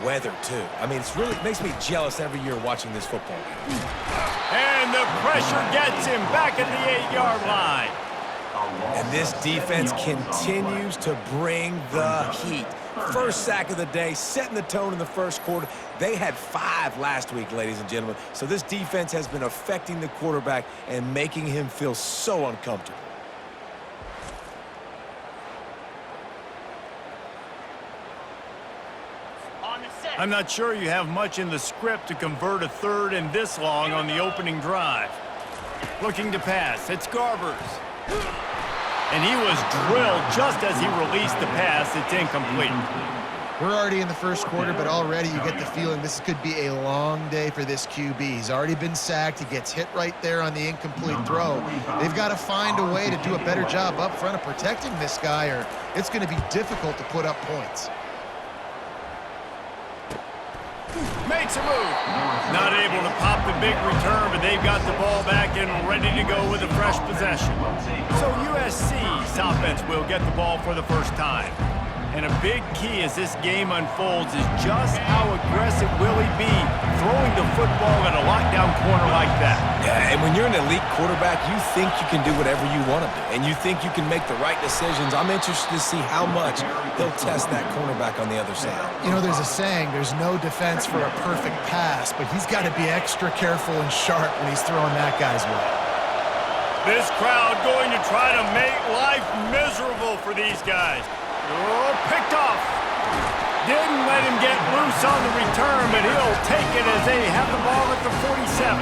Weather, too. I mean, it makes me jealous every year watching this football game. And the pressure gets him back at the 8-yard line. And this defense continues to bring the heat. First sack of the day, setting the tone in the first quarter. They had 5 last week, ladies and gentlemen. So this defense has been affecting the quarterback and making him feel so uncomfortable. I'm not sure you have much in the script to convert a third and this long on the opening drive. Looking to pass, it's Garbers. And he was drilled just as he released the pass. It's incomplete. We're already in the first quarter, but already you get the feeling this could be a long day for this QB. He's already been sacked. He gets hit right there on the incomplete throw. They've got to find a way to do a better job up front of protecting this guy, or it's going to be difficult to put up points. Makes a move. Not able to pop the big return, but they've got the ball back and ready to go with a fresh possession. So USC's offense will get the ball for the first time. And a big key as this game unfolds is just how aggressive will he be throwing the football at a lockdown corner like that. Yeah, and when you're an elite quarterback, you think you can do whatever you want to do, and you think you can make the right decisions. I'm interested to see how much he'll test that cornerback on the other side. You know, there's a saying, there's no defense for a perfect pass, but he's got to be extra careful and sharp when he's throwing that guy's way. This crowd going to try to make life miserable for these guys. Oh, picked off. Didn't let him get loose on the return, but he'll take it as they have the ball at the 47.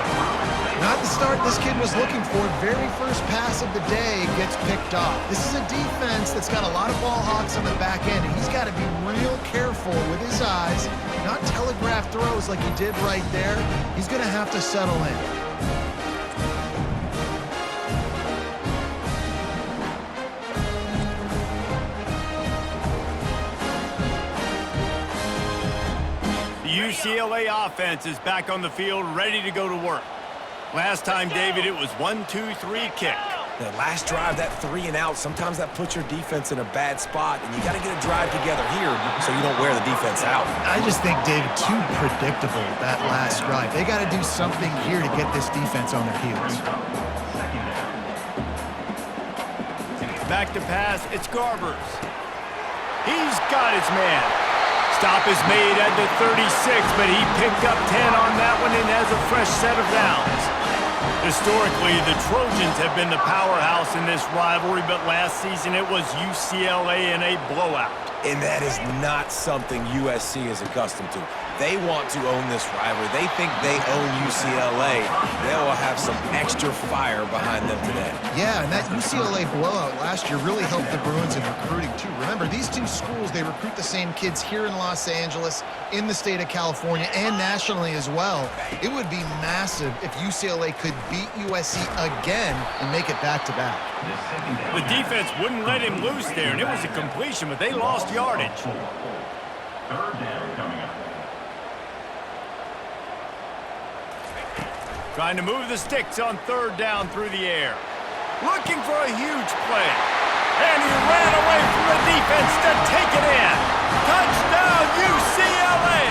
Not the start this kid was looking for. Very first pass of the day gets picked off. This is a defense that's got a lot of ball hawks on the back end, and he's got to be real careful with his eyes, not telegraph throws like he did right there. He's going to have to settle in. UCLA offense is back on the field, ready to go to work. Last time, David, it was 1-2-3 kick. The last drive, that 3 and out, sometimes that puts your defense in a bad spot, and you got to get a drive together here so you don't wear the defense out. I just think, David, too predictable, that last drive. They got to do something here to get this defense on their heels. Back to pass, it's Garbers. He's got his man. Stop is made at the 36, but he picked up 10 on that one and has a fresh set of downs. Historically, the Trojans have been the powerhouse in this rivalry, but last season it was UCLA in a blowout. And that is not something USC is accustomed to. They want to own this rivalry. They think they own UCLA. They will have some extra fire behind them today. Yeah, and that UCLA blowout last year really helped the Bruins in recruiting, too. Remember, these two schools, they recruit the same kids here in Los Angeles, in the state of California, and nationally as well. It would be massive if UCLA could beat USC again and make it back-to-back. The defense wouldn't let him loose there, and it was a completion, but they lost yardage. Third down coming up. Trying to move the sticks on third down through the air. Looking for a huge play. And he ran away from the defense to take it in. Touchdown, UCLA!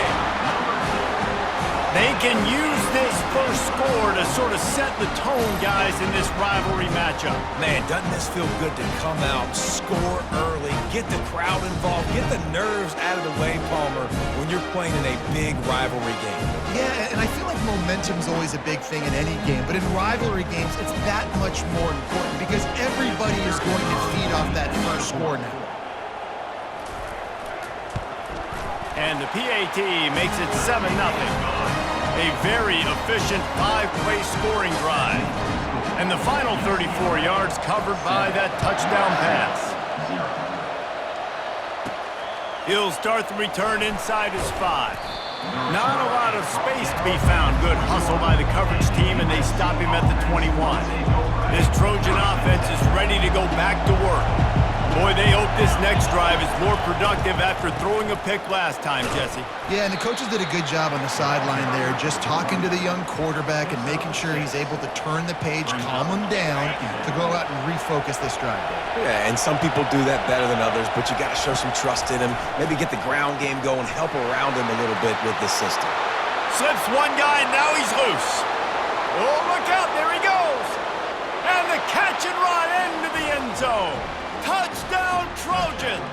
They can use this first score to sort of set the tone, guys, in this rivalry matchup. Man, doesn't this feel good to come out, score early, get the crowd involved, get the nerves out of the way, Palmer, when you're playing in a big rivalry game? Yeah, and I feel like momentum's always a big thing in any game, but in rivalry games, it's that much more important because everybody is going to feed off that first score now. And the PAT makes it 7-0. A very efficient 5-play scoring drive. And the final 34 yards covered by that touchdown pass. He'll start the return inside his 5. Not a lot of space to be found. Good hustle by the coverage team, and they stop him at the 21. This Trojan offense is ready to go back to work. Boy, they hope this next drive is more productive after throwing a pick last time, Jesse. Yeah, and the coaches did a good job on the sideline there, just talking to the young quarterback and making sure he's able to turn the page, calm him down to go out and refocus this drive. Yeah, and some people do that better than others, but you got to show some trust in him, maybe get the ground game going, help around him a little bit with this system. Slips one guy, and now he's loose. Oh, look out, there he goes. And the catch and run into the end zone. Touchdown, Trojans!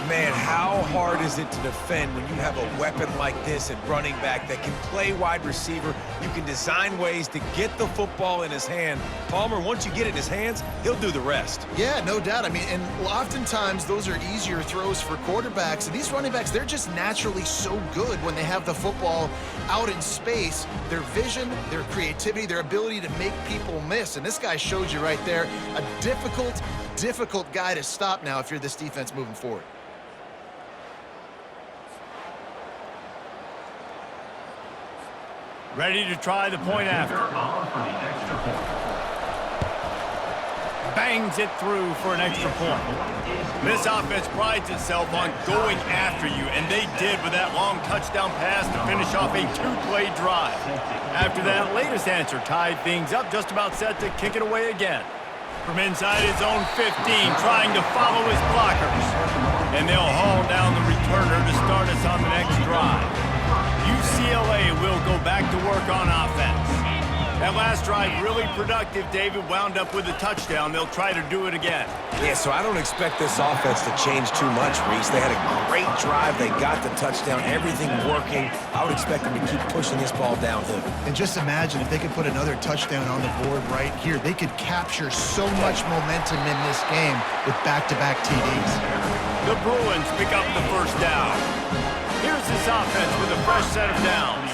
Man, how hard is it to defend when you have a weapon like this at running back that can play wide receiver? You can design ways to get the football in his hand. Palmer, once you get it in his hands, he'll do the rest. Yeah, no doubt. I mean, and oftentimes those are easier throws for quarterbacks. And these running backs, they're just naturally so good when they have the football out in space. Their vision, their creativity, their ability to make people miss. And this guy showed you right there, a difficult guy to stop now if you're this defense moving forward. Ready to try the point after. Bangs it through for an extra point. This offense prides itself on going after you, and they did with that long touchdown pass to finish off a two-play drive. After that latest answer tied things up, just about set to kick it away again. From inside his own 15, trying to follow his blockers. And they'll haul down the returner to start us on the next drive. UCLA will go back to work on offense. That last drive really productive. David wound up with a touchdown. They'll try to do it again. Yeah, so I don't expect this offense to change too much, Reese. They had a great drive. They got the touchdown, everything working. I would expect them to keep pushing this ball downhill. And just imagine if they could put another touchdown on the board right here. They could capture so much momentum in this game with back-to-back TDs. The Bruins pick up the first down. Here's this offense with a fresh set of downs.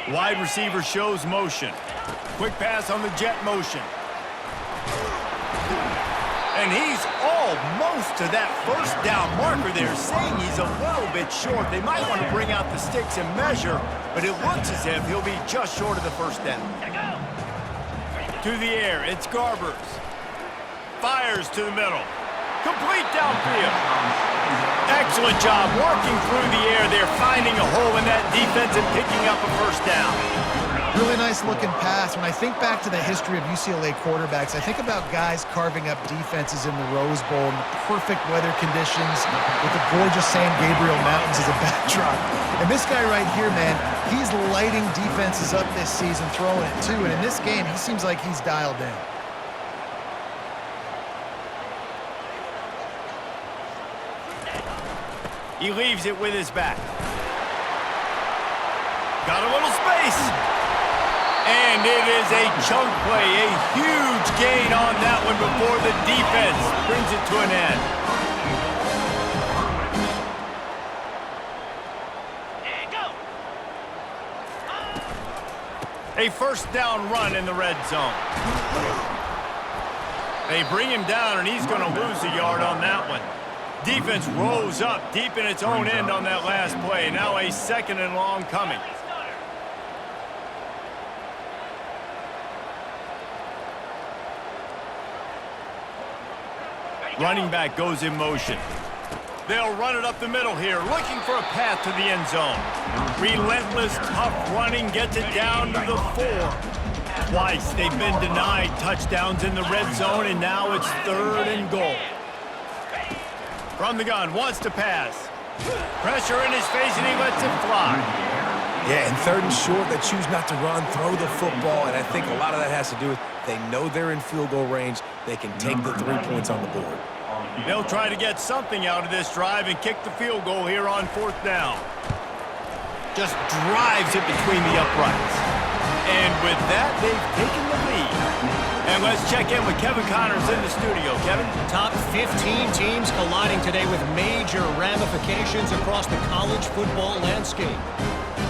Wide receiver shows motion. Quick pass on the jet motion. And he's almost to that first down marker there, saying he's a little bit short. They might want to bring out the sticks and measure, but it looks as if he'll be just short of the first down. To the air, it's Garbers. Fires to the middle. Complete downfield. Excellent job working through the air there, finding a hole in that defense and picking up a first down. Really nice looking pass. When I think back to the history of UCLA quarterbacks, I think about guys carving up defenses in the Rose Bowl in the perfect weather conditions with the gorgeous San Gabriel Mountains as a backdrop. And this guy right here, man, he's lighting defenses up this season, throwing it too. And in this game, he seems like he's dialed in. He leaves it with his back. Got a little space. And it is a chunk play, a huge gain on that one before the defense brings it to an end. A first down run in the red zone. They bring him down, and he's going to lose a yard on that one. Defense rose up deep in its own end on that last play. Now a second and long coming. Running back goes in motion. They'll run it up the middle here, looking for a path to the end zone. Relentless, tough running gets it down to the 4. Twice they've been denied touchdowns in the red zone, and now it's 3rd and goal. From the gun, wants to pass. Pressure in his face, and he lets it fly. Yeah, and 3rd and short, they choose not to run, throw the football, and I think a lot of that has to do with they know they're in field goal range. They can take the 3 points on the board. They'll try to get something out of this drive and kick the field goal here on 4th down. Just drives it between the uprights. And with that, they've taken the lead. And let's check in with Kevin Connors in the studio. Kevin? Top 15 teams colliding today with major ramifications across the college football landscape.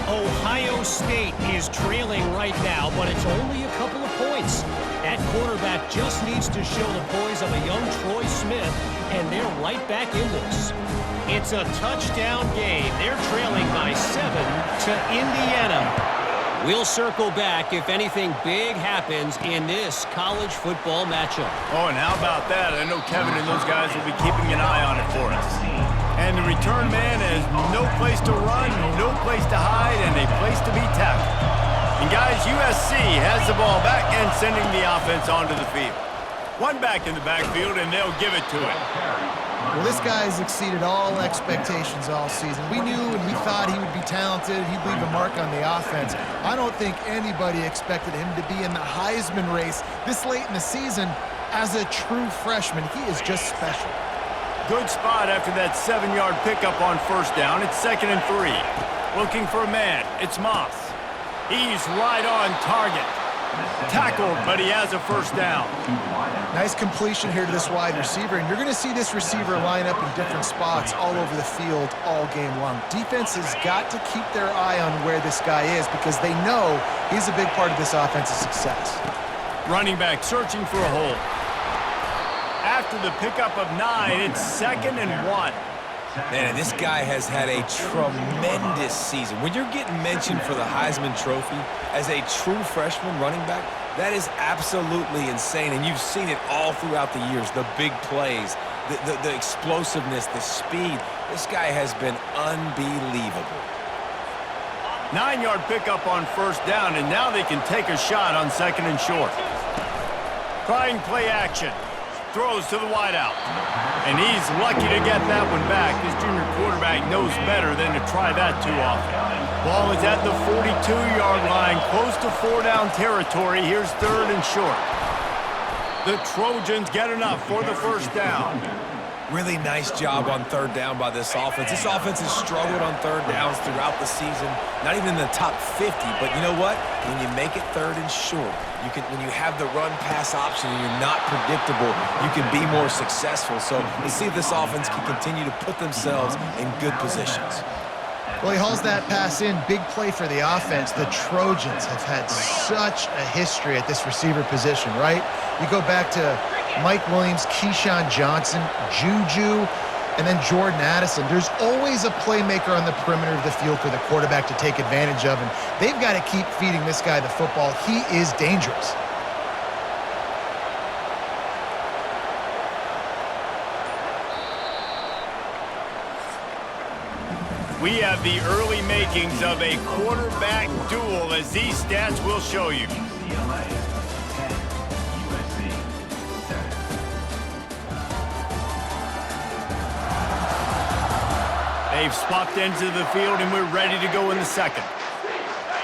Ohio State is trailing right now, but it's only a couple of points. That quarterback just needs to show the poise of a young Troy Smith, and they're right back in this. It's a touchdown game. They're trailing by 7 to Indiana. We'll circle back if anything big happens in this college football matchup. Oh, and how about that? I know Kevin and those guys will be keeping an eye on it for us. And the return man has no place to run, no place to hide, and a place to be tackled. And guys, USC has the ball back and sending the offense onto the field. One back in the backfield, and they'll give it to him. Well, this guy's exceeded all expectations all season. We knew and we thought he would be talented. He'd leave a mark on the offense. I don't think anybody expected him to be in the Heisman race this late in the season as a true freshman. He is just special. Good spot after that 7-yard pickup on first down. It's 2nd and 3. Looking for a man. It's Moss. He's right on target. Tackled, but he has a first down. Nice completion here to this wide receiver, and you're going to see this receiver line up in different spots all over the field all game long. Defense has got to keep their eye on where this guy is because they know he's a big part of this offense's success. Running back searching for a hole. After the pickup of 9, it's 2nd and 1. Man, this guy has had a tremendous season. When you're getting mentioned for the Heisman Trophy as a true freshman running back, that is absolutely insane. And you've seen it all throughout the years, the big plays, the explosiveness, the speed. This guy has been unbelievable. 9-yard pickup on first down, and now they can take a shot on 2nd and short. Trying play action. Throws to the wideout. And he's lucky to get that one back. This junior quarterback knows better than to try that too often. Ball is at the 42-yard line, close to 4-down territory. Here's 3rd and short. The Trojans get enough for the first down. Really nice job on 3rd down by this offense. This offense has struggled on 3rd downs throughout the season. Not even in the top 50, but you know what? When you make it 3rd and short, when you have the run-pass option and you're not predictable, you can be more successful. So let's see if this offense can continue to put themselves in good positions. Well, he hauls that pass in. Big play for the offense. The Trojans have had such a history at this receiver position, right? You go back to Mike Williams, Keyshawn Johnson, Juju, and then Jordan Addison. There's always a playmaker on the perimeter of the field for the quarterback to take advantage of, and they've got to keep feeding this guy the football. He is dangerous. We have the early makings of a quarterback duel, as these stats will show you. UCLA, 10, USC, 7. They've swapped into the field, and we're ready to go in the second.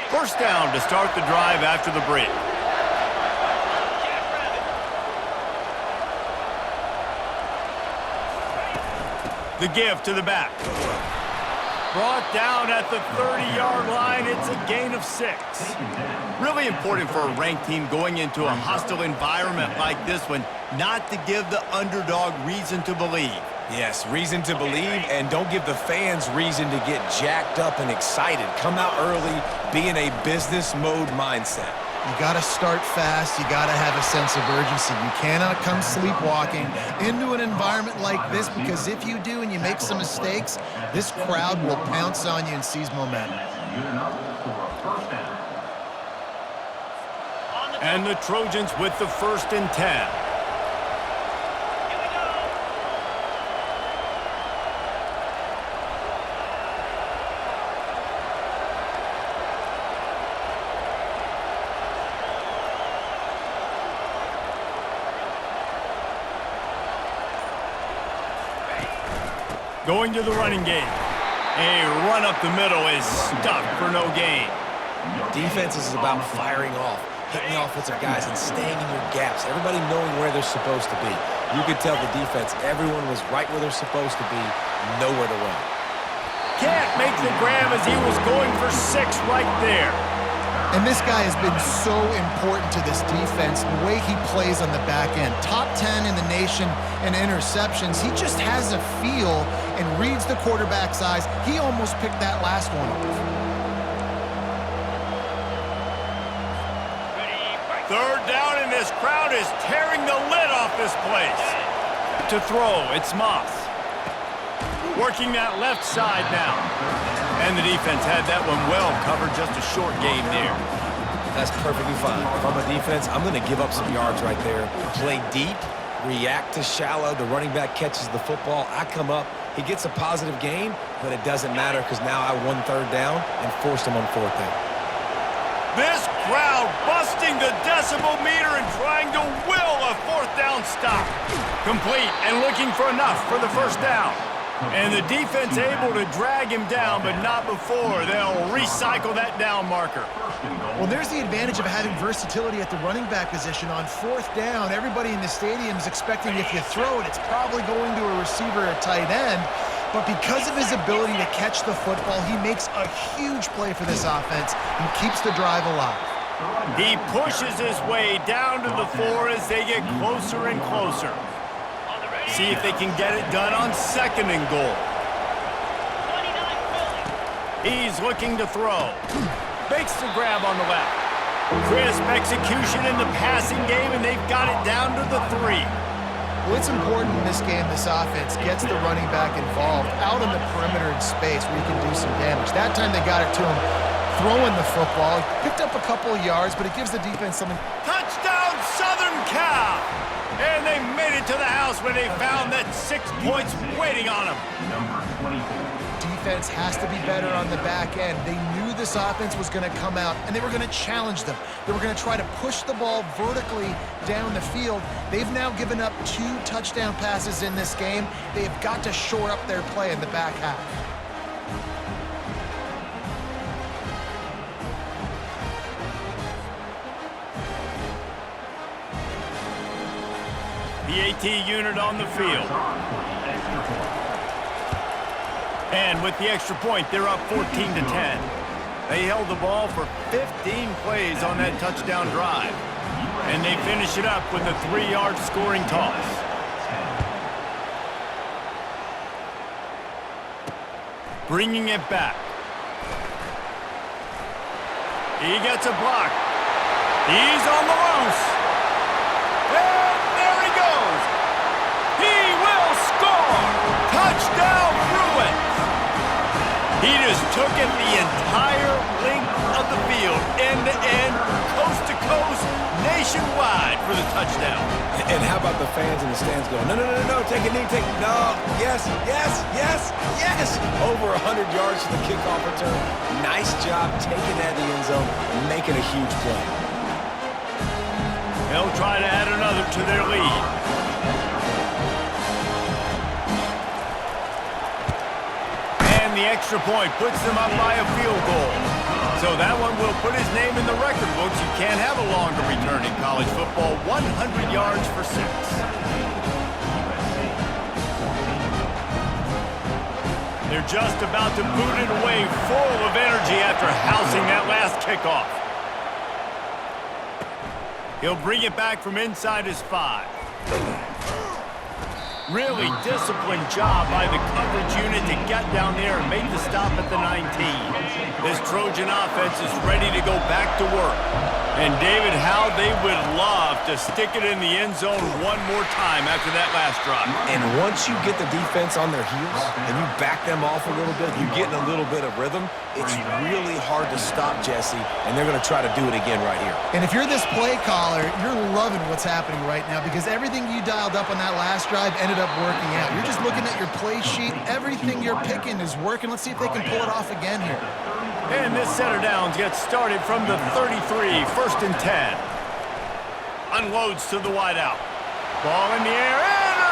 First down to start the drive after the break. The give to the back. Brought down at the 30-yard line. It's a gain of 6. Really important for a ranked team going into a hostile environment like this one, not to give the underdog reason to believe. Yes, reason to believe, and don't give the fans reason to get jacked up and excited. Come out early, be in a business mode mindset. You got to start fast. You got to have a sense of urgency. You cannot come sleepwalking into an environment like this, because if you do and you make some mistakes, this crowd will pounce on you and seize momentum. Good enough for a first down. And the Trojans with the 1st and 10. Going to the running game. A run up the middle is stuffed for no gain. Defense is about firing off, hitting the offensive guys, and staying in your gaps. Everybody knowing where they're supposed to be. You could tell the defense, everyone was right where they're supposed to be, nowhere to run. Can't make the grab as he was going for 6 right there. And this guy has been so important to this defense, the way he plays on the back end. Top 10 in the nation in interceptions. He just has a feel and reads the quarterback's eyes. He almost picked that last one off. 3rd down, and this crowd is tearing the lid off this place. To throw, it's Moss. Working that left side now. And the defense had that one well covered, just a short game there. That's perfectly fine. If I'm a defense, I'm going to give up some yards right there. Play deep, react to shallow. The running back catches the football. I come up. He gets a positive gain, but it doesn't matter because now I won third down and forced him on fourth down. This crowd busting the decibel meter and trying to will a fourth down stop. Complete and looking for enough for the first down. And the defense able to drag him down, but not before they'll recycle that down marker. Well, there's the advantage of having versatility at the running back position. On fourth down, everybody in the stadium is expecting if you throw it, it's probably going to a receiver or tight end. But because of his ability to catch the football, he makes a huge play for this offense and keeps the drive alive. He pushes his way down to the 4 as they get closer and closer. See if they can get it done on second and goal. He's looking to throw. Makes the grab on the left. Crisp execution in the passing game, and they've got it down to the 3. Well, it's important in this game this offense gets the running back involved out on the perimeter in space where he can do some damage. That time they got it to him throwing the football. Picked up a couple of yards, but it gives the defense something. Touchdown, Southern Cal! And they made it to the house when they found that 6 points waiting on them. Number 24. Defense has to be better on the back end. They knew this offense was going to come out, and they were going to challenge them. They were going to try to push the ball vertically down the field. They've now given up 2 touchdown passes in this game. They have got to shore up their play in the back half. The AT unit on the field. And with the extra point, they're up 14-10. They held the ball for 15 plays on that touchdown drive. And they finish it up with a 3-yard scoring toss. Bringing it back. He gets a block. He's on the loose. And there he goes. He will score. Touchdown, Bruins. He just took it the entire length of the field, end to end, coast to coast, nationwide for the touchdown. And how about the fans in the stands going, no, no, no, no, take a knee, no, yes, yes, yes, yes. Over 100 yards to the kickoff return. Nice job taking that in the end zone, making a huge play. They'll try to add another to their lead. And the extra point puts them up by a field goal. So that one will put his name in the record books. You can't have a longer return in college football. 100 yards for 6. They're just about to boot it away full of energy after housing that last kickoff. He'll bring it back from inside his 5. Really disciplined job by the coverage unit to get down there and make the stop at the 19. This Trojan offense is ready to go back to work. And David, how they would love to stick it in the end zone one more time after that last drive. And once you get the defense on their heels and you back them off a little bit, you get in a little bit of rhythm, it's really hard to stop, Jesse, and they're going to try to do it again right here. And if you're this play caller, you're loving what's happening right now because everything you dialed up on that last drive ended up working out. You're just looking at your play sheet. Everything you're picking is working. Let's see if they can pull it off again here. And this set of downs gets started from the 33, 1st and 10. Unloads to the wideout. Ball in the air,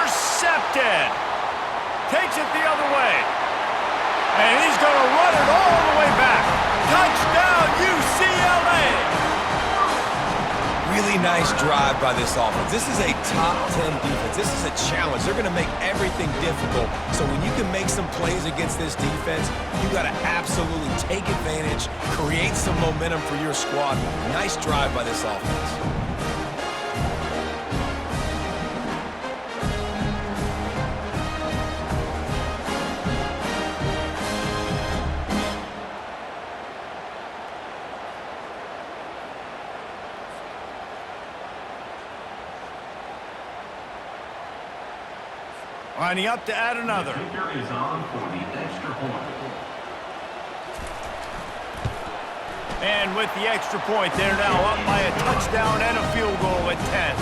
intercepted. Takes it the other way. And he's going to run it all the way back. Touchdown, UCLA. Really nice drive by this offense. This is a top 10 defense. This is a challenge. They're going to make everything difficult. So when you can make some plays against this defense, you got to absolutely take advantage, create some momentum for your squad. Nice drive by this offense. Lining up to add another. The kicker is on for the extra point. And with the extra point, they're now up by a touchdown and a field goal at 10.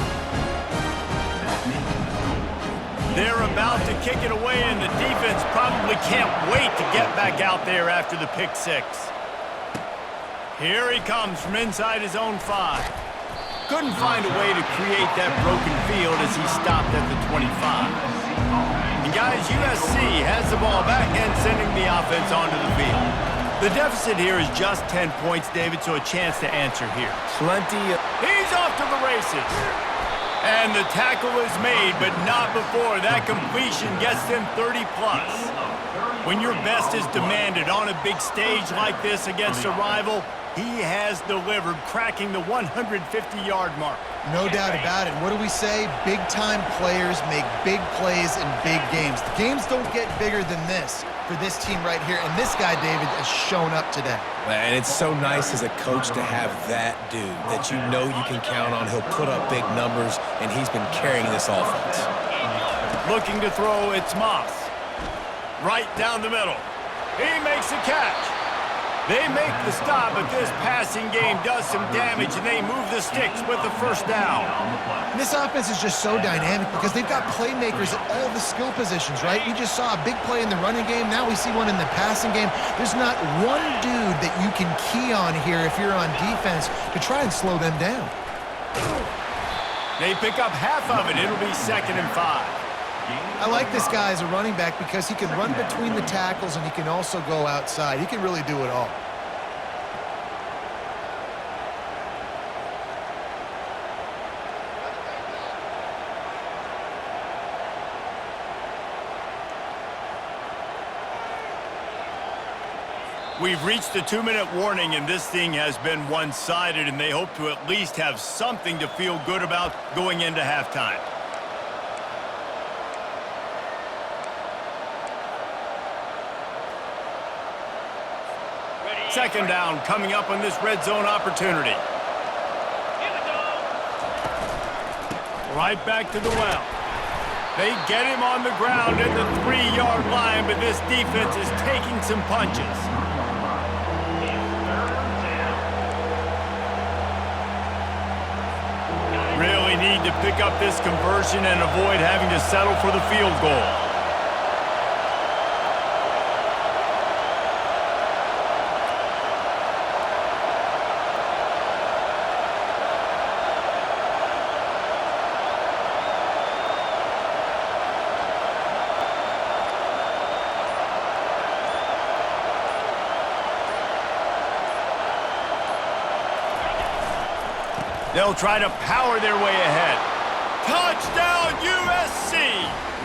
They're about to kick it away, and the defense probably can't wait to get back out there after the pick six. Here he comes from inside his own 5. Couldn't find a way to create that broken field as he stopped at the 25. And guys, USC has the ball back and sending the offense onto the field. The deficit here is just 10 points, David, so a chance to answer here. He's off to the races. And the tackle is made, but not before that completion gets them 30-plus. When your best is demanded on a big stage like this against a rival, he has delivered, cracking the 150-yard mark. No doubt about it. What do we say? Big-time players make big plays in big games. The games don't get bigger than this for this team right here, and this guy, David, has shown up today. And it's so nice as a coach to have that dude that you know you can count on. He'll put up big numbers, and he's been carrying this offense. Looking to throw, it's Moss. Right down the middle. He makes a catch. They make the stop, but this passing game does some damage, and they move the sticks with the first down. And this offense is just so dynamic because they've got playmakers at all the skill positions, right? We just saw a big play in the running game. Now we see one in the passing game. There's not one dude that you can key on here if you're on defense to try and slow them down. They pick up half of it. It'll be 2nd and 5. I like this guy as a running back because he can run between the tackles and he can also go outside. He can really do it all. We've reached the 2-minute warning, and this thing has been one-sided, and they hope to at least have something to feel good about going into halftime. Second down coming up on this red zone opportunity. Right back to the well. They get him on the ground at the 3-yard line, but this defense is taking some punches. Really need to pick up this conversion and avoid having to settle for the field goal. They'll try to power their way ahead. Touchdown, USC!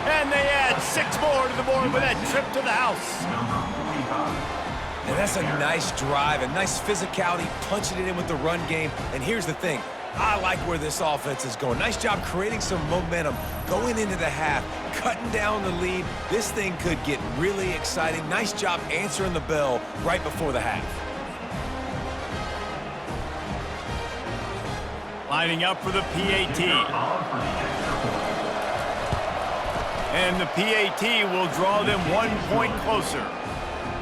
And they add 6 more to the board with that trip to the house. And that's a nice drive, a nice physicality, punching it in with the run game. And here's the thing. I like where this offense is going. Nice job creating some momentum, going into the half, cutting down the lead. This thing could get really exciting. Nice job answering the bell right before the half. Lining up for the PAT. And the PAT will draw them 1 point closer.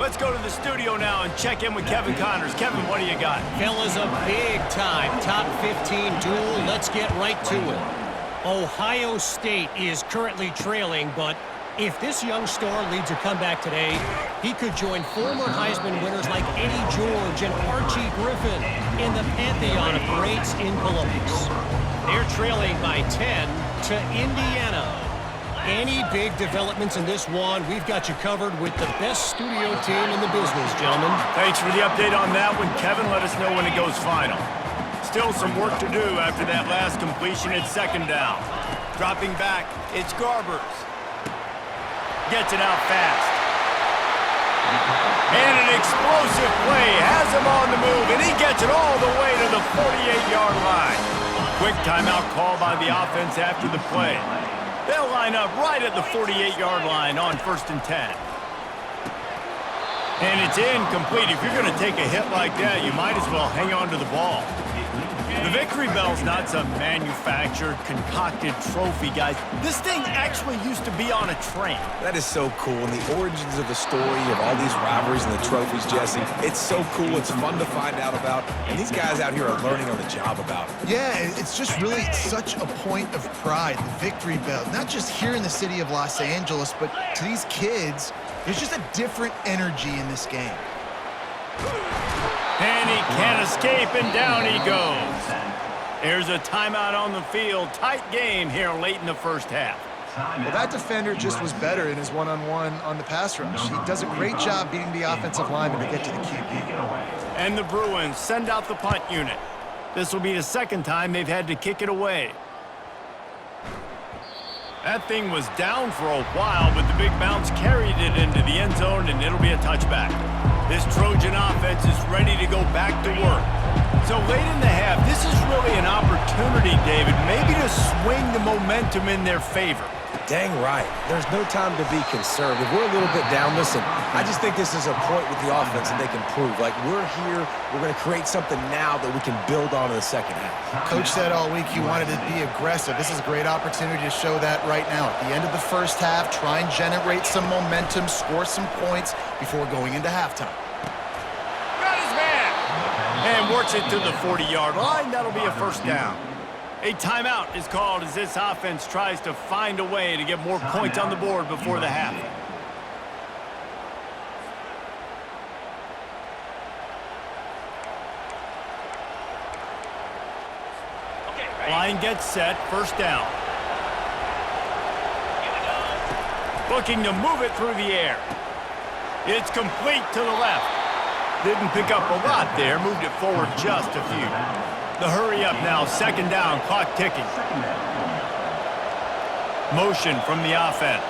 Let's go to the studio now and check in with Kevin Connors. Kevin, what do you got? Fellas, a big-time top 15 duel. Let's get right to it. Ohio State is currently trailing, but if this young star leads a comeback today, he could join former Heisman winners like Eddie George and Archie Griffin in the pantheon of greats in Columbus. They're trailing by 10 to Indiana. Any big developments in this one, we've got you covered with the best studio team in the business, gentlemen. Thanks for the update on that one, Kevin. Let us know when it goes final. Still some work to do after that last completion at 2nd down. Dropping back, it's Garbers. Gets it out fast. And an explosive play has him on the move, and he gets it all the way to the 48-yard line. Quick timeout call by the offense after the play. They'll line up right at the 48-yard line on 1st and 10. And it's incomplete. If you're going to take a hit like that, you might as well hang on to the ball. The Victory Bell's not some manufactured, concocted trophy, guys. This thing actually used to be on a train. That is so cool, and the origins of the story of all these rivalries and the trophies, Jesse, it's so cool. It's fun to find out about, and these guys out here are learning on the job about it. Yeah, it's just really such a point of pride, the Victory Bell. Not just here in the city of Los Angeles, but to these kids, there's just a different energy in this game. And he can't escape, and down he goes. There's a timeout on the field. Tight game here late in the first half. Well, that defender just was better in his one-on-one on the pass rush. He does a great job beating the offensive lineman to get to the QB. And the Bruins send out the punt unit. This will be the second time they've had to kick it away. That thing was down for a while, but the big bounce carried it into the end zone, and it'll be a touchback. This Trojan offense is ready to go back to work. So late in the half, this is really an opportunity, David, maybe to swing the momentum in their favor. Dang right. There's no time to be conservative. We're a little bit down. Listen, I just think this is a point with the offense that they can prove. Like, we're here, we're going to create something now that we can build on in the second half. Coach said all week he wanted to be aggressive. This is a great opportunity to show that right now. At the end of the first half, try and generate some momentum, score some points before going into halftime. Got his man! And works it to the 40-yard line. That'll be a first down. A timeout is called as this offense tries to find a way to get more points on the board before the half. Line gets set, first down. Looking to move it through the air. It's complete to the left. Didn't pick up a lot there, moved it forward just a few. The hurry up now, second down, clock ticking. Motion from the offense.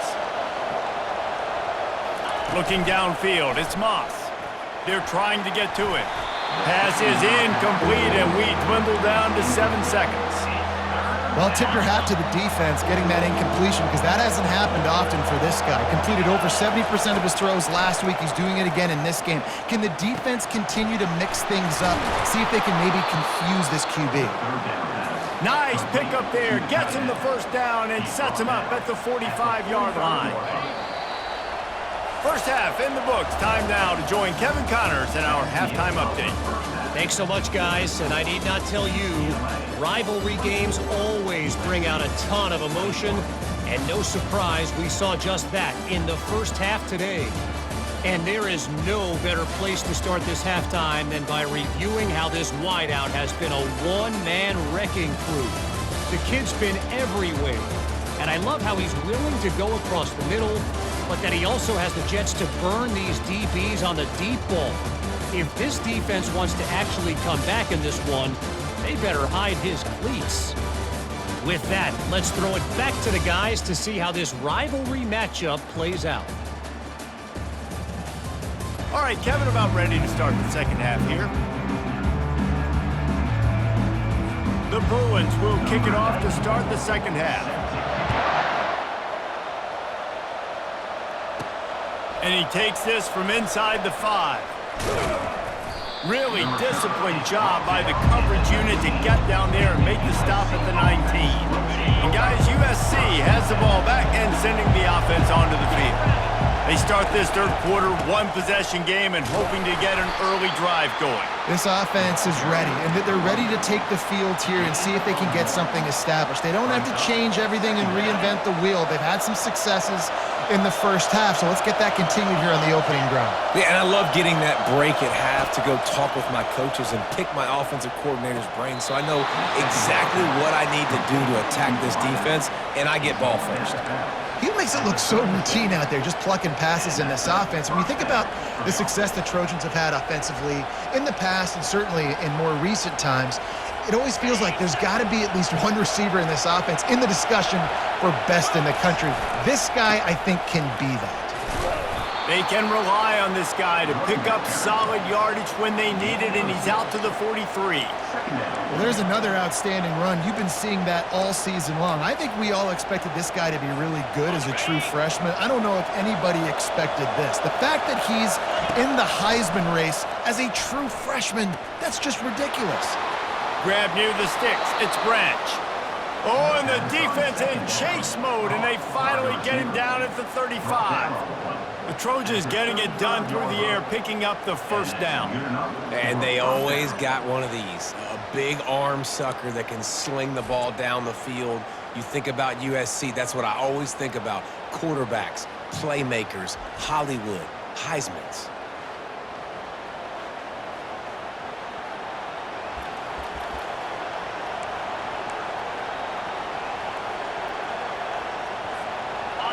Looking downfield, it's Moss. They're trying to get to it. Pass is incomplete, and we dwindle down to 7 seconds. Well, tip your hat to the defense getting that incompletion because that hasn't happened often for this guy. Completed over 70% of his throws last week. He's doing it again in this game. Can the defense continue to mix things up, see if they can maybe confuse this QB? Nice pickup there. Gets him the first down and sets him up at the 45-yard line. First half in the books. Time now to join Kevin Connors in our halftime update. Thanks so much, guys. And I need not tell you, rivalry games always bring out a ton of emotion. And no surprise, we saw just that in the first half today. And there is no better place to start this halftime than by reviewing how this wideout has been a one-man wrecking crew. The kid's been everywhere. And I love how he's willing to go across the middle, but that he also has the jets to burn these DBs on the deep ball. If this defense wants to actually come back in this one, they better hide his cleats. With that, let's throw it back to the guys to see how this rivalry matchup plays out. All right, Kevin, about ready to start the second half here. The Bruins will kick it off to start the second half. And he takes this from inside the 5. Really disciplined job by the coverage unit to get down there and make the stop at the 19. And guys, USC has the ball back and sending the offense onto the field. They start this third quarter one-possession game and hoping to get an early drive going. This offense is ready, and they're ready to take the field here and see if they can get something established. They don't have to change everything and reinvent the wheel. They've had some successes in the first half, so let's get that continued here on the opening drive. Yeah, and I love getting that break at half to go talk with my coaches and pick my offensive coordinator's brain so I know exactly what I need to do to attack this defense, and I get ball first. He makes it look so routine out there, just plucking passes in this offense. When you think about the success the Trojans have had offensively in the past and certainly in more recent times, it always feels like there's got to be at least one receiver in this offense in the discussion for best in the country. This guy, I think, can be that. They can rely on this guy to pick up solid yardage when they need it, and he's out to the 43. Well, there's another outstanding run. You've been seeing that all season long. I think we all expected this guy to be really good as a true freshman. I don't know if anybody expected this. The fact that he's in the Heisman race as a true freshman, that's just ridiculous. Grab near the sticks. It's Branch. Oh, and the defense in chase mode, and they finally get him down at the 35. The Trojans getting it done through the air, picking up the first down. And they always got one of these, a big arm sucker that can sling the ball down the field. You think about USC, that's what I always think about. Quarterbacks, playmakers, Hollywood, Heismans.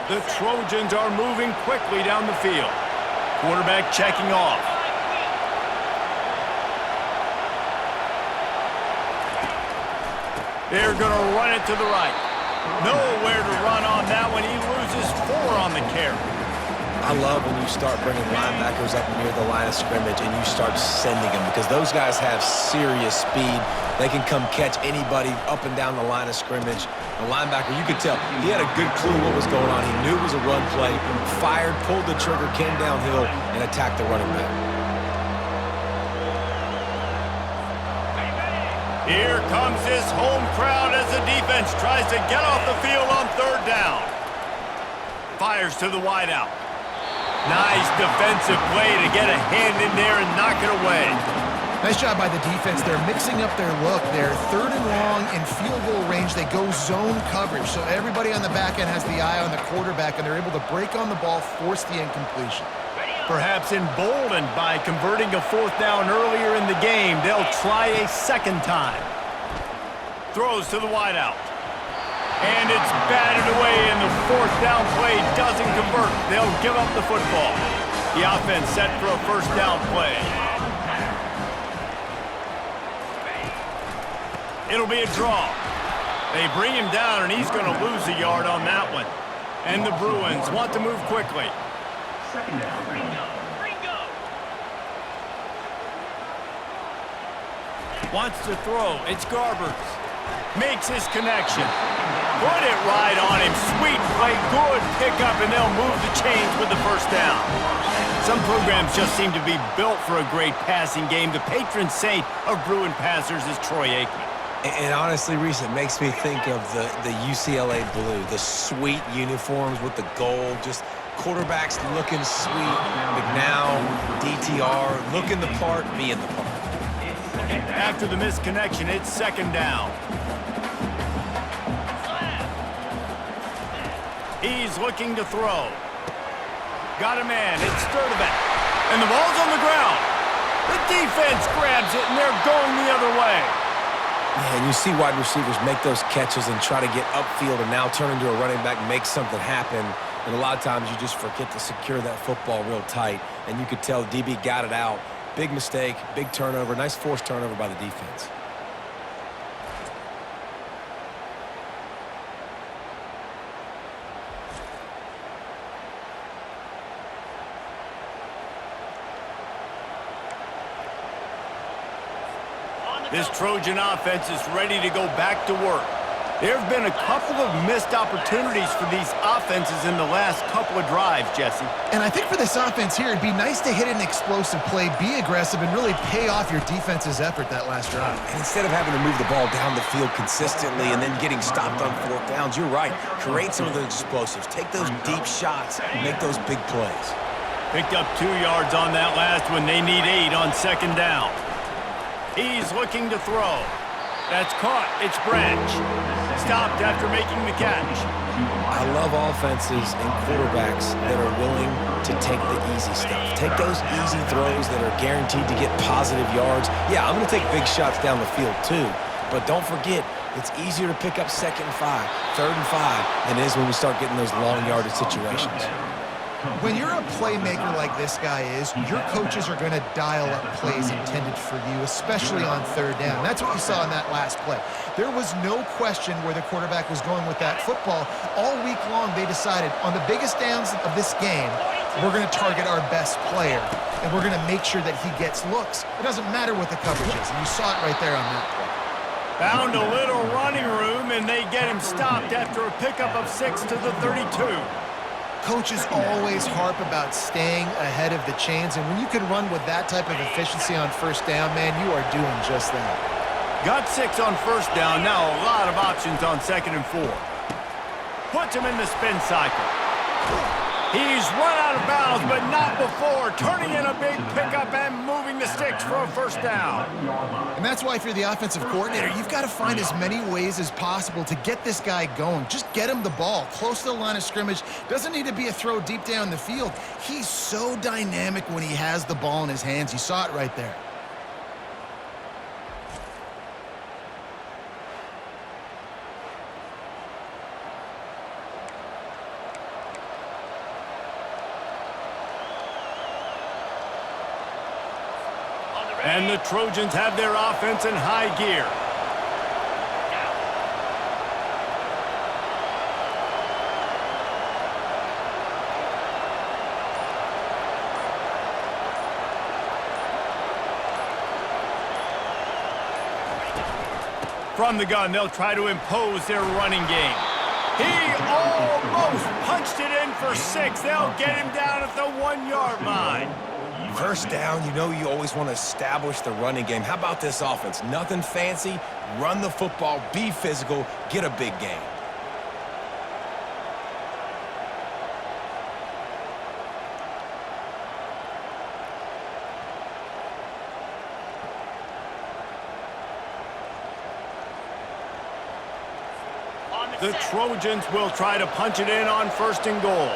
The Trojans are moving quickly down the field. Quarterback checking off. They're going to run it to the right. Nowhere to run on that one. He loses 4 on the carry. I love when you start bringing linebackers up near the line of scrimmage and you start sending them because those guys have serious speed. They can come catch anybody up and down the line of scrimmage. The linebacker, you could tell, he had a good clue what was going on. He knew it was a run play, fired, pulled the trigger, came downhill, and attacked the running back. Here comes this home crowd as the defense tries to get off the field on 3rd down. Fires to the wideout. Nice defensive play to get a hand in there and knock it away. Nice job by the defense. They're mixing up their look. They're 3rd and long in field goal range. They go zone coverage, so everybody on the back end has the eye on the quarterback, and they're able to break on the ball, force the incompletion. Perhaps emboldened by converting a 4th down earlier in the game, they'll try a 2nd time. Throws to the wideout. And it's batted away, and the 4th down play doesn't convert. They'll give up the football. The offense set for a 1st down play. It'll be a draw. They bring him down, and he's going to lose a yard on that one. And the Bruins want to move quickly. 2nd down. Wants to throw. It's Garbers. Makes his connection. Put it right on him. Sweet play. Good pickup, and they'll move the chains with the 1st down. Some programs just seem to be built for a great passing game. The patron saint of Bruin passers is Troy Aikman. And honestly, Reese, it makes me think of the UCLA blue, the sweet uniforms with the gold, just quarterbacks looking sweet. McNow, DTR, looking the part, being the part. After the misconnection, it's 2nd down. He's looking to throw. Got a man. It's Sturdivant. And the ball's on the ground. The defense grabs it, and they're going the other way. Yeah, and you see wide receivers make those catches and try to get upfield and now turn into a running back, make something happen. And a lot of times you just forget to secure that football real tight. And you could tell DB got it out. Big mistake, big turnover, nice forced turnover by the defense. This Trojan offense is ready to go back to work. There have been a couple of missed opportunities for these offenses in the last couple of drives, Jesse. And I think for this offense here, it'd be nice to hit an explosive play, be aggressive, and really pay off your defense's effort that last drive. And instead of having to move the ball down the field consistently and then getting stopped on 4th downs, you're right. Create some of those explosives. Take those deep shots. Make those big plays. Picked up 2 yards on that last one. They need 8 on 2nd down. He's looking to throw. That's caught. It's Branch. Stopped after making the catch. I love offenses and quarterbacks that are willing to take the easy stuff. Take those easy throws that are guaranteed to get positive yards. Yeah, I'm going to take big shots down the field too. But don't forget, it's easier to pick up 2nd and 5, 3rd and 5 than it is when we start getting those long yardage situations. When you're a playmaker like this guy is, your coaches are going to dial up plays intended for you, especially on 3rd down. That's what you saw in that last play. There was no question where the quarterback was going with that football. All week long, they decided on the biggest downs of this game, we're going to target our best player, and we're going to make sure that he gets looks. It doesn't matter what the coverage is, and you saw it right there on that play. Found a little running room, and they get him stopped after a pickup of 6 to the 32. Coaches always harp about staying ahead of the chains, and when you can run with that type of efficiency on 1st down, man, you are doing just that. Got 6 on first down. Now a lot of options on 2nd and 4. Puts him in the spin cycle. He's run out of bounds, but not before. Turning in a big pickup and moving the sticks for a first down. And that's why if you're the offensive coordinator, you've got to find as many ways as possible to get this guy going. Just get him the ball close to the line of scrimmage. Doesn't need to be a throw deep down the field. He's so dynamic when he has the ball in his hands. You saw it right there. And the Trojans have their offense in high gear. From the gun, they'll try to impose their running game. He almost punched it in for 6. They'll get him down at the 1-yard line. First down, you know you always want to establish the running game. How about this offense? Nothing fancy. Run the football, be physical, get a big gain. The Trojans will try to punch it in on 1st and goal.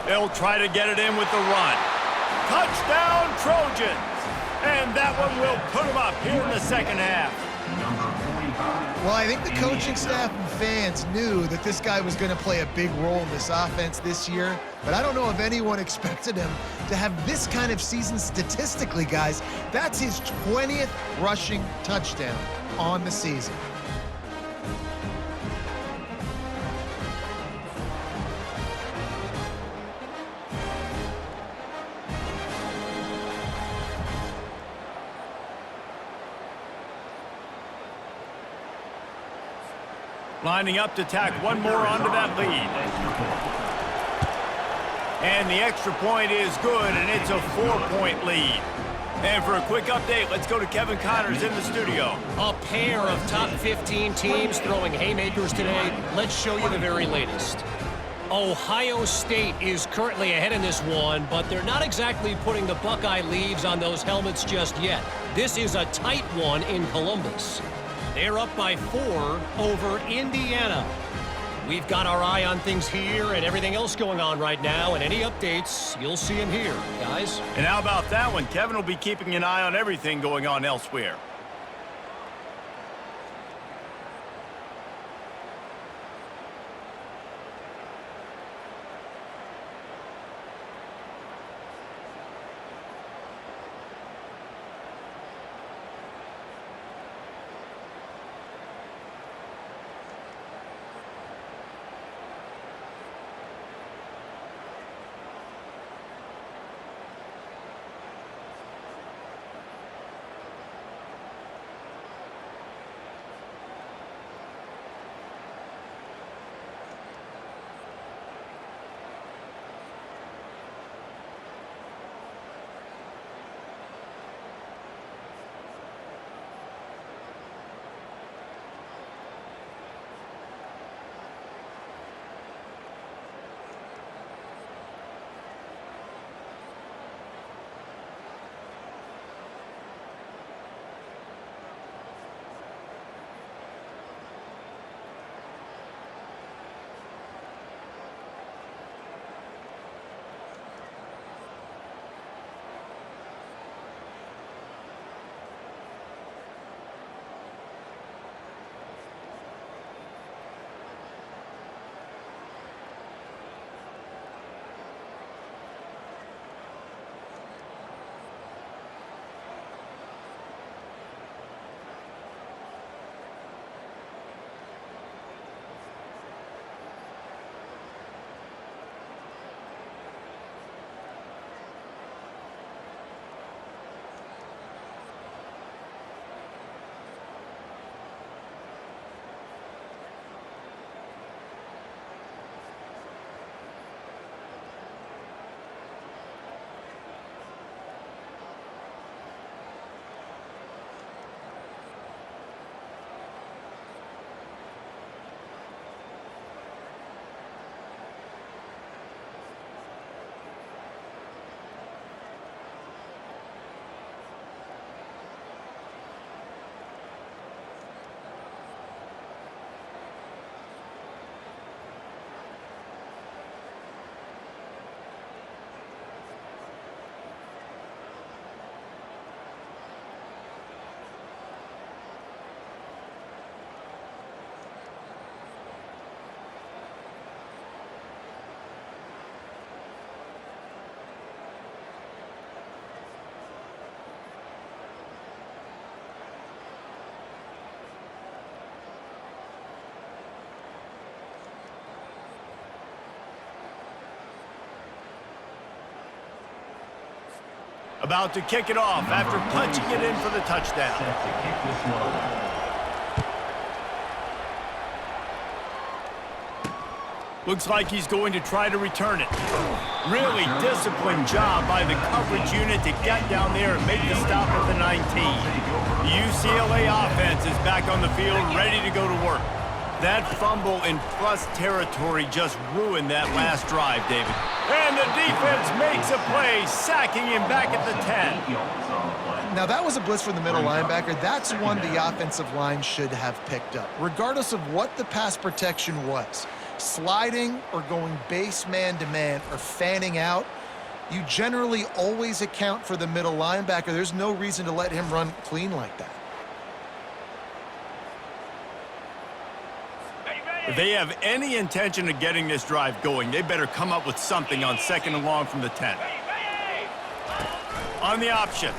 They'll try to get it in with the run. Touchdown, Trojans! And that one will put them up here in the 2nd half. Well, I think the coaching staff and fans knew that this guy was going to play a big role in this offense this year, but I don't know if anyone expected him to have this kind of season statistically, guys. That's his 20th rushing touchdown on the season. Lining up to tack one more onto that lead. And the extra point is good, and it's a 4-point lead. And for a quick update, let's go to Kevin Connors in the studio. A pair of top 15 teams throwing haymakers today. Let's show you the very latest. Ohio State is currently ahead in this one, but they're not exactly putting the Buckeye leaves on those helmets just yet. This is a tight one in Columbus. They're up by 4 over Indiana. We've got our eye on things here and everything else going on right now, and any updates, you'll see them here, guys. And how about that one? Kevin will be keeping an eye on everything going on elsewhere. About to kick it off after punching it in for the touchdown. Set to kick this one. Looks like he's going to try to return it. Really disciplined job by the coverage unit to get down there and make the stop at the 19. The UCLA offense is back on the field, ready to go to work. That fumble in plus territory just ruined that last drive, David. And the defense makes a play, sacking him back at the 10. Now, that was a blitz from the middle linebacker. That's one the offensive line should have picked up, regardless of what the pass protection was. Sliding or going base man-to-man or fanning out, you generally always account for the middle linebacker. There's no reason to let him run clean like that. If they have any intention of getting this drive going, they better come up with something on 2nd and long from the 10. On the option.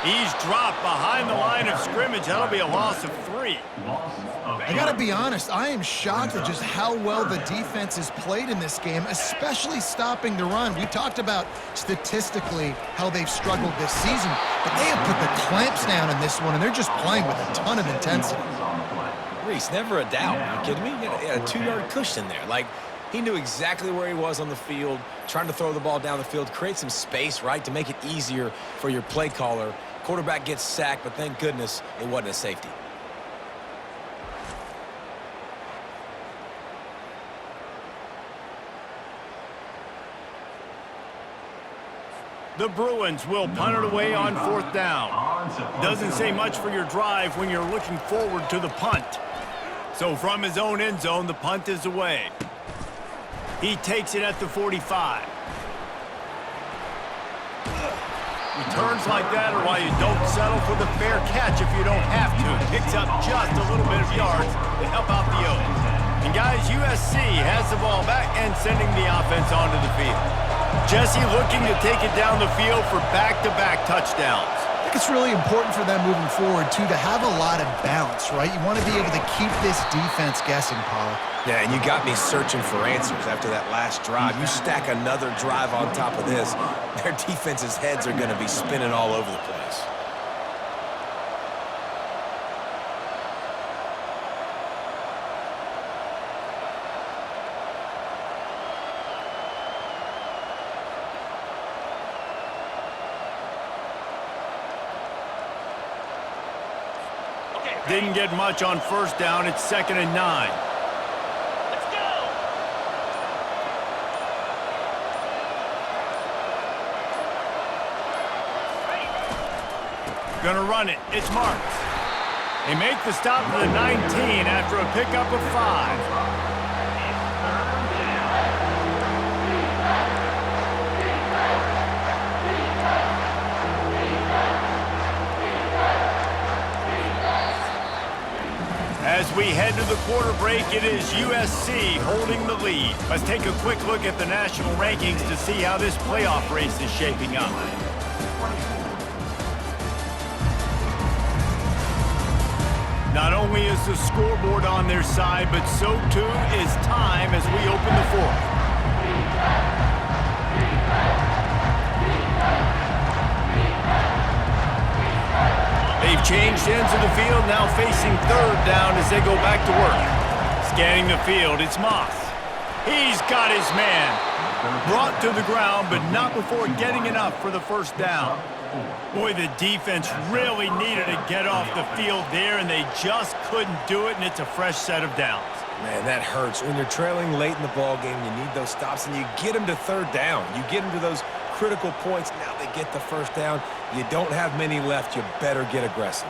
He's dropped behind the line of scrimmage. That'll be a loss of 3. I got to be honest, I am shocked at just how well the defense has played in this game, especially stopping the run. We talked about statistically how they've struggled this season, but they have put the clamps down in this one, and they're just playing with a ton of intensity. Reese, never a doubt. Are you kidding me? He had a 2-yard cushion there. Like, he knew exactly where he was on the field, trying to throw the ball down the field, create some space, right, to make it easier for your play caller. Quarterback gets sacked, but thank goodness it wasn't a safety. The Bruins will punt it away on 4th down. Doesn't say much for your drive when you're looking forward to the punt. So from his own end zone, the punt is away. He takes it at the 45. Returns like that are why you don't settle for the fair catch if you don't have to. Picks up just a little bit of yards to help out the O's. And guys, USC has the ball back and sending the offense onto the field. Jesse looking to take it down the field for back-to-back touchdowns. I think it's really important for them moving forward, too, to have a lot of balance, right? You want to be able to keep this defense guessing, Paul. Yeah, and you got me searching for answers after that last drive. You stack another drive on top of this, their defense's heads are going to be spinning all over the place. Didn't get much on 1st down. It's 2nd and 9. Let's go! Gonna run it. It's marked. They make the stop to the 19 after a pickup of 5. As we head to the quarter break, it is USC holding the lead. Let's take a quick look at the national rankings to see how this playoff race is shaping up. Not only is the scoreboard on their side, but so too is time as we open the 4th. They've changed ends of the field, now facing 3rd down as they go back to work. Scanning the field, it's Moss. He's got his man. Brought to the ground, but not before getting enough for the 1st down. Boy, the defense really needed to get off the field there, and they just couldn't do it, and it's a fresh set of downs. Man, that hurts. When you're trailing late in the ball game, you need those stops, and you get them to 3rd down. You get them to those critical points. Now they get the 1st down. You don't have many left. You better get aggressive.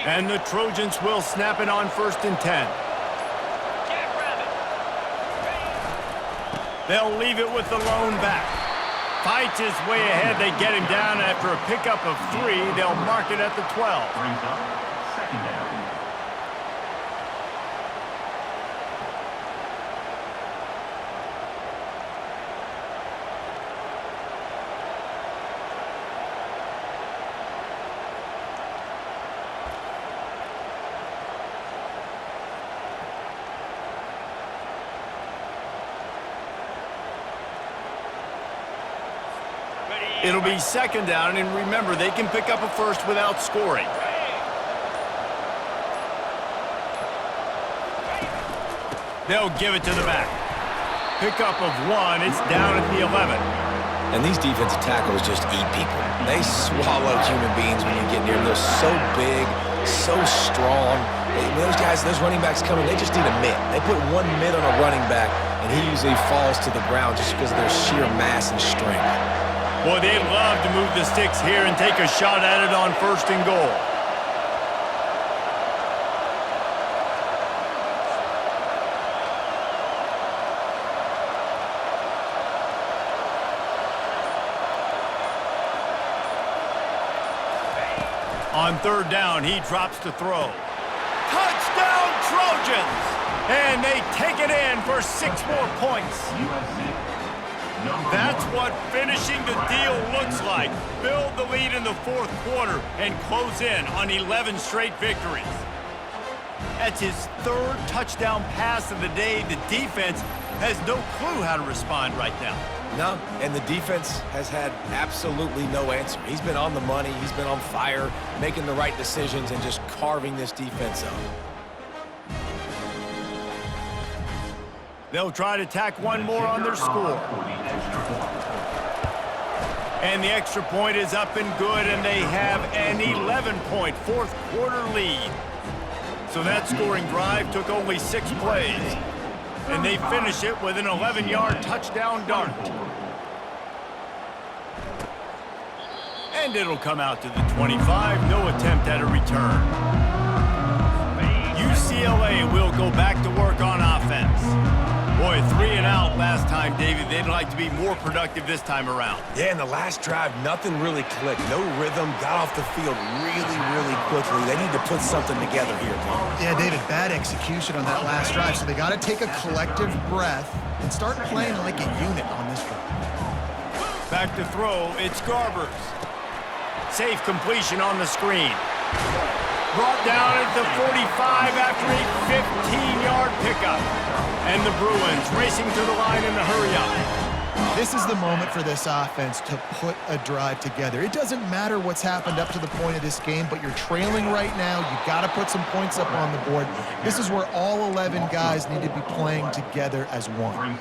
And the Trojans will snap it on 1st and 10. They'll leave it with the lone back. Fights his way ahead. They get him down after a pickup of 3. They'll mark it at the 12. Brings up 2nd down. It'll be second down, and remember, they can pick up a first without scoring. They'll give it to the back. Pickup of 1. It's down at the 11. And these defensive tackles just eat people. They swallow human beings when you get near them. They're so big, so strong. When those guys, those running backs come in, they just need a mitt. They put one mitt on a running back, and he usually falls to the ground just because of their sheer mass and strength. Boy, they'd love to move the sticks here and take a shot at it on 1st and goal. On 3rd down, he drops to throw. Touchdown, Trojans! And they take it in for 6 more points. That's what finishing the deal looks like. Build the lead in the 4th quarter and close in on 11 straight victories. That's his 3rd touchdown pass of the day. The defense has no clue how to respond right now. No, and the defense has had absolutely no answer. He's been on the money, he's been on fire, making the right decisions and just carving this defense up. They'll try to tack one more on their score. And the extra point is up and good, and they have an 11-point 4th quarter lead. So that scoring drive took only 6 plays. And they finish it with an 11-yard touchdown dart. And it'll come out to the 25. No attempt at a return. UCLA will go back to work on offense. Boy, 3 and out last time, David. They'd like to be more productive this time around. Yeah, in the last drive, nothing really clicked. No rhythm, got off the field really quickly. They need to put something together here, Tom. Yeah, David, bad execution on that last drive, so they got to take a collective breath and start playing like a unit on this drive. Back to throw, it's Garbers. Safe completion on the screen. Brought down at the 45 after a 15-yard pickup. And the Bruins racing to the line in the hurry-up. This is the moment for this offense to put a drive together. It doesn't matter what's happened up to the point of this game, but you're trailing right now. You've got to put some points up on the board. This is where all 11 guys need to be playing together as one.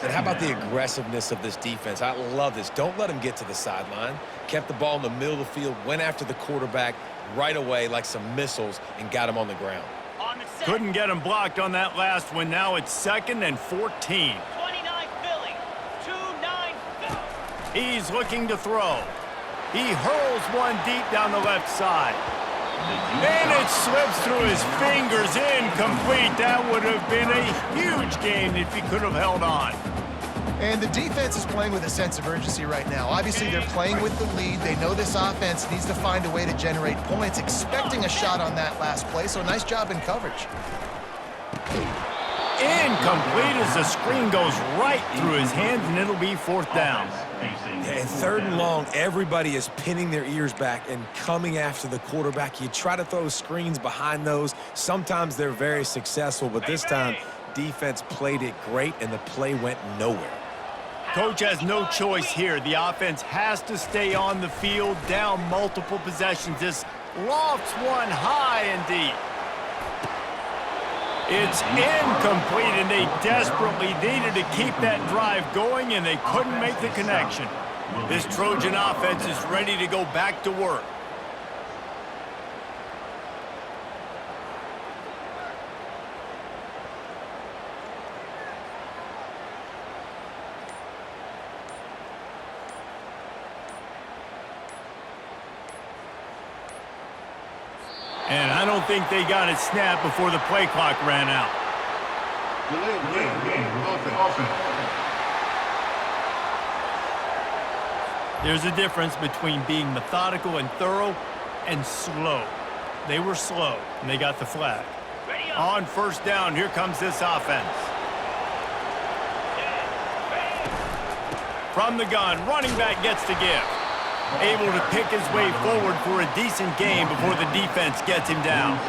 And how about the aggressiveness of this defense? I love this. Don't let them get to the sideline. Kept the ball in the middle of the field, went after the quarterback right away like some missiles, and got him on the ground. Couldn't get him blocked on that last one. Now it's 2nd and 14. 29 Philly. 2-9 go. He's looking to throw. He hurls one deep down the left side. And it slips through his fingers, incomplete. That would have been a huge game if he could have held on. And the defense is playing with a sense of urgency right now. Obviously, they're playing with the lead. They know this offense needs to find a way to generate points, expecting a shot on that last play, so nice job in coverage. Incomplete as the screen goes right through his hands, and it'll be 4th down. And 3rd and long, everybody is pinning their ears back and coming after the quarterback. You try to throw screens behind those. Sometimes they're very successful, but this time, defense played it great, and the play went nowhere. Coach has no choice here. The offense has to stay on the field, down multiple possessions. This lofts one high and deep. It's incomplete, and they desperately needed to keep that drive going, and they couldn't make the connection. This Trojan offense is ready to go back to work. And I don't think they got it snapped before the play clock ran out. There's a difference between being methodical and thorough and slow. They were slow, and they got the flag. On 1st down, here comes this offense. From the gun, running back gets the give. Able to pick his way forward for a decent game before the defense gets him down.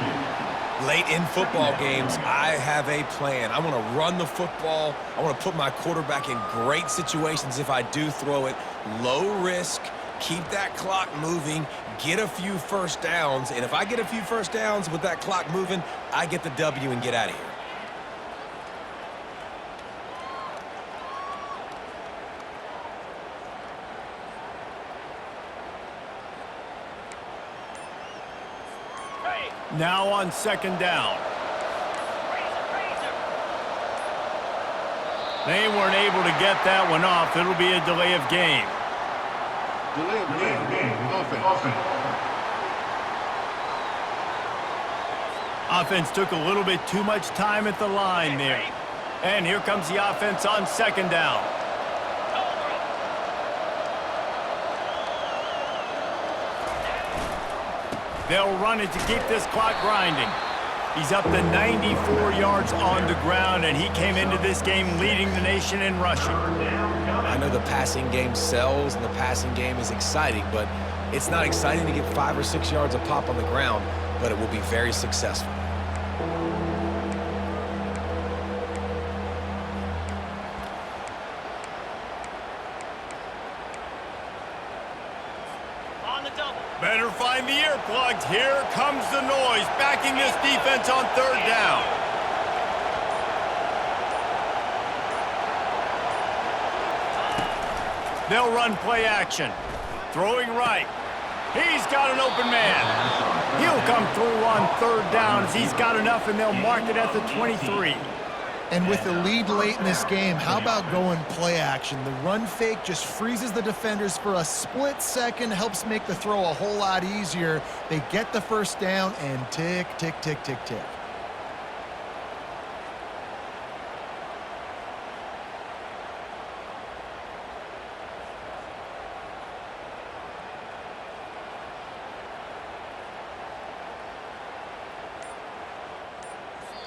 Late in football games, I have a plan. I want to run the football. I want to put my quarterback in great situations if I do throw it. Low risk, keep that clock moving, get a few first downs. And if I get a few first downs with that clock moving, I get the W and get out of here. Now on second down. They weren't able to get that one off. It'll be a delay of game. Delay of game. Offense. Offense took a little bit too much time at the line there. And here comes the offense on second down. They'll run it to keep this clock grinding. He's up to 94 yards on the ground, and he came into this game leading the nation in rushing. I know the passing game sells and the passing game is exciting, but it's not exciting to get 5 or 6 yards a pop on the ground, but it will be very successful. Better find the earplugs. Here comes the noise, backing this defense on third down. They'll run play action. Throwing right. He's got an open man. He'll come through on third down as he's got enough, and they'll mark it at the 23. And with the lead late in this game, how about going play action? The run fake just freezes the defenders for a split second, helps make the throw a whole lot easier. They get the first down and tick, tick, tick, tick, tick.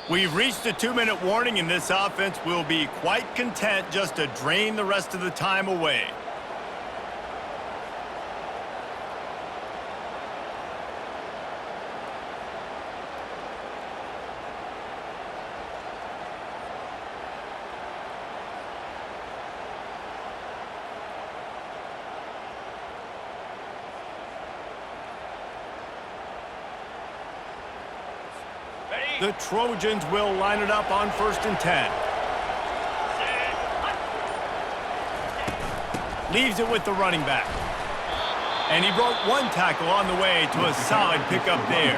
We've reached a 2-minute warning, and this offense will be quite content just to drain the rest of the time away. The Trojans will line it up on 1st and 10. Leaves it with the running back. And he broke one tackle on the way to a solid pickup there.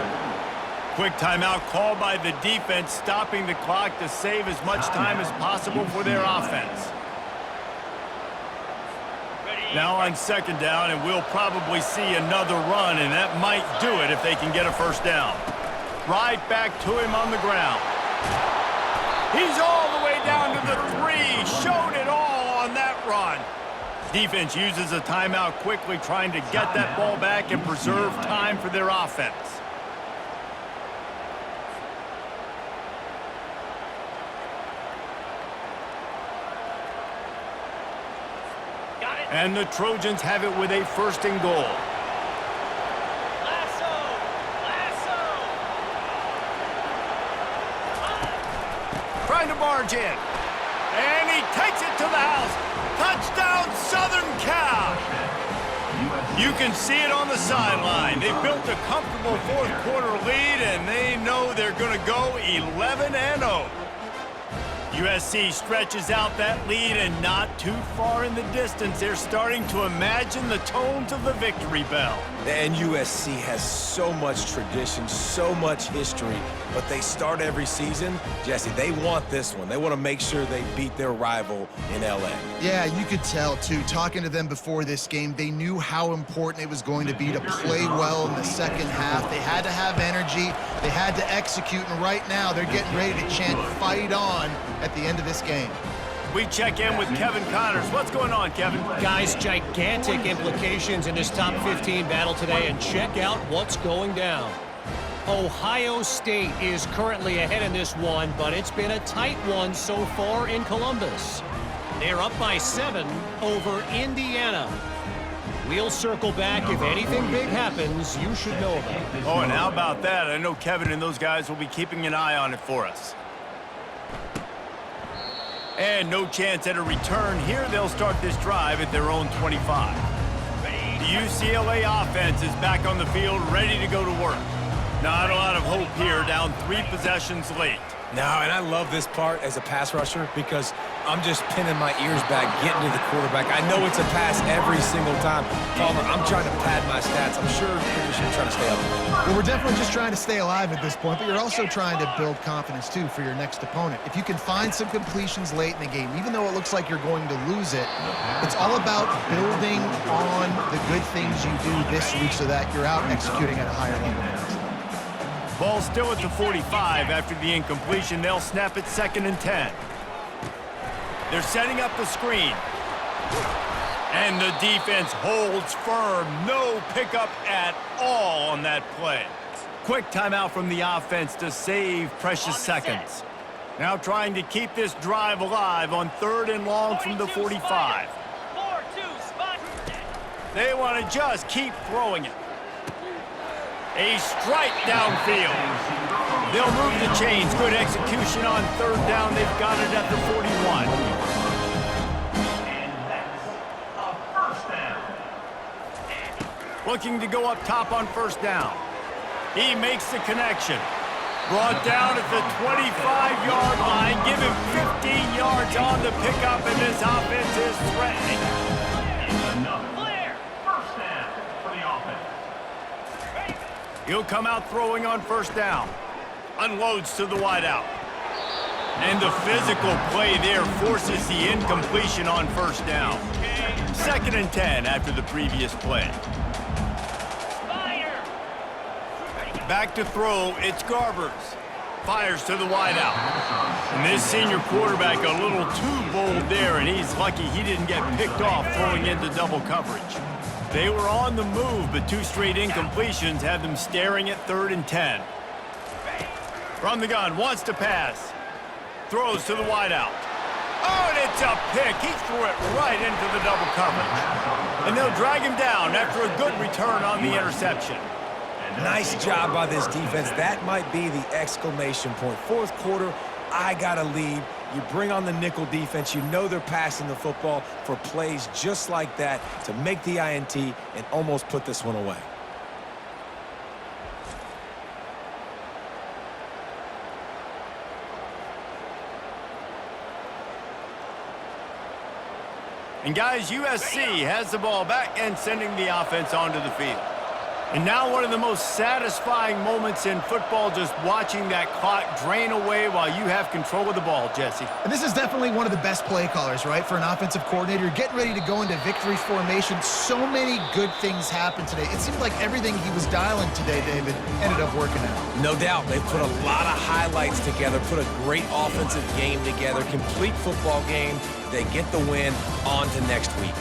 Quick timeout called by the defense, stopping the clock to save as much time as possible for their offense. Now on second down, and we'll probably see another run, and that might do it if they can get a first down. Right back to him on the ground. He's all the way down to the 3. Showed it all on that run. Defense uses a timeout quickly, trying to get that ball back and preserve time for their offense. And the Trojans have it with a 1st and goal. Trying to barge in. And he takes it to the house. Touchdown, Southern Cal. You can see it on the sideline. They've built a comfortable 4th quarter lead, and they know they're going to go 11-0. USC stretches out that lead, and not too far in the distance, they're starting to imagine the tones of the victory bell. And USC has so much tradition, so much history, but they start every season. Jesse, they want this one. They want to make sure they beat their rival in LA. Yeah, you could tell, too. Talking to them before this game, they knew how important it was going to be to play well in the second half. They had to have energy. They had to execute, and right now they're getting ready to chant "Fight on" at the end of this game. We check in with Kevin Connors. What's going on, Kevin? Guys, gigantic implications in this top 15 battle today, and check out what's going down. Ohio State is currently ahead in this one, but it's been a tight one so far in Columbus. They're up by 7 over Indiana. We'll circle back. If anything big happens, you should know about it. Oh, and how about that? I know Kevin and those guys will be keeping an eye on it for us. And no chance at a return here. They'll start this drive at their own 25. The UCLA offense is back on the field, ready to go to work. Not a lot of hope here, down 3 possessions late. No, and I love this part as a pass rusher because I'm just pinning my ears back, getting to the quarterback. I know it's a pass every single time. Palmer, I'm trying to pad my stats. I'm sure you're just trying to stay up. Well, we're definitely just trying to stay alive at this point, but you're also trying to build confidence, too, for your next opponent. If you can find some completions late in the game, even though it looks like you're going to lose it, it's all about building on the good things you do this week so that you're out executing at a higher level next time. Ball still at the 45 after the incompletion. They'll snap it 2nd and 10. They're setting up the screen. And the defense holds firm. No pickup at all on that play. Quick timeout from the offense to save precious seconds. Now trying to keep this drive alive on 3rd and long from the 45. 4-2 spot. They want to just keep throwing it. A strike downfield. They'll move the chains. Good execution on 3rd down. They've got it at the 41. And that's a first down. Looking to go up top on 1st down. He makes the connection. Brought down at the 25-yard line. Give him 15 yards on the pickup, and this offense is threatening. And another Clear. first down for the offense. He'll come out throwing on 1st down. Unloads to the wideout. And the physical play there forces the incompletion on 1st down. 2nd and 10 after the previous play. Fire. Back to throw, it's Garbers. Fires to the wideout. And this senior quarterback a little too bold there, and he's lucky he didn't get picked off throwing into double coverage. They were on the move, but 2 straight incompletions have them staring at 3rd and 10. From the gun, wants to pass. Throws to the wideout. Oh, and it's a pick. He threw it right into the double coverage. And they'll drag him down after a good return on the interception. Nice job by this defense. That might be the exclamation point. 4th quarter, I got a lead. You bring on the nickel defense. You know they're passing the football for plays just like that to make the INT and almost put this one away. And guys, USC has the ball back and sending the offense onto the field. And now one of the most satisfying moments in football, just watching that clock drain away while you have control of the ball, Jesse. And this is definitely one of the best play callers, right, for an offensive coordinator. You're getting ready to go into victory formation. So many good things happened today. It seemed like everything he was dialing today, David, ended up working out. No doubt. They put a lot of highlights together, put a great offensive game together, complete football game. They get the win on to next week.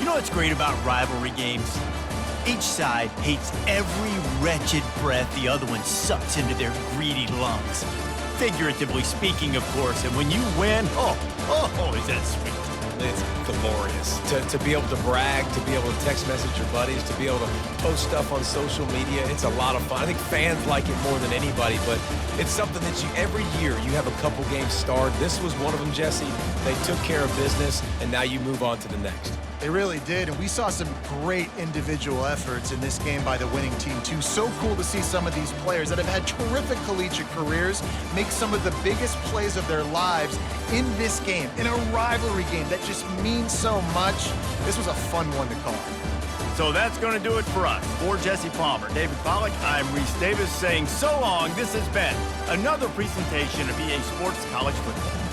You know what's great about rivalry games? Each side hates every wretched breath the other one sucks into their greedy lungs. Figuratively speaking, of course, and when you win, oh, is that sweet. It's glorious. To be able to brag, to be able to text message your buddies, to be able to post stuff on social media, it's a lot of fun. I think fans like it more than anybody, but it's something that every year you have a couple games starred. This was one of them, Jesse. They took care of business, and now you move on to the next. They really did, and we saw some great individual efforts in this game by the winning team, too. So cool to see some of these players that have had terrific collegiate careers make some of the biggest plays of their lives in this game, in a rivalry game that just means so much. This was a fun one to call. So that's going to do it for us. For Jesse Palmer, David Pollack, I'm Reese Davis saying so long. This has been another presentation of EA Sports College Football.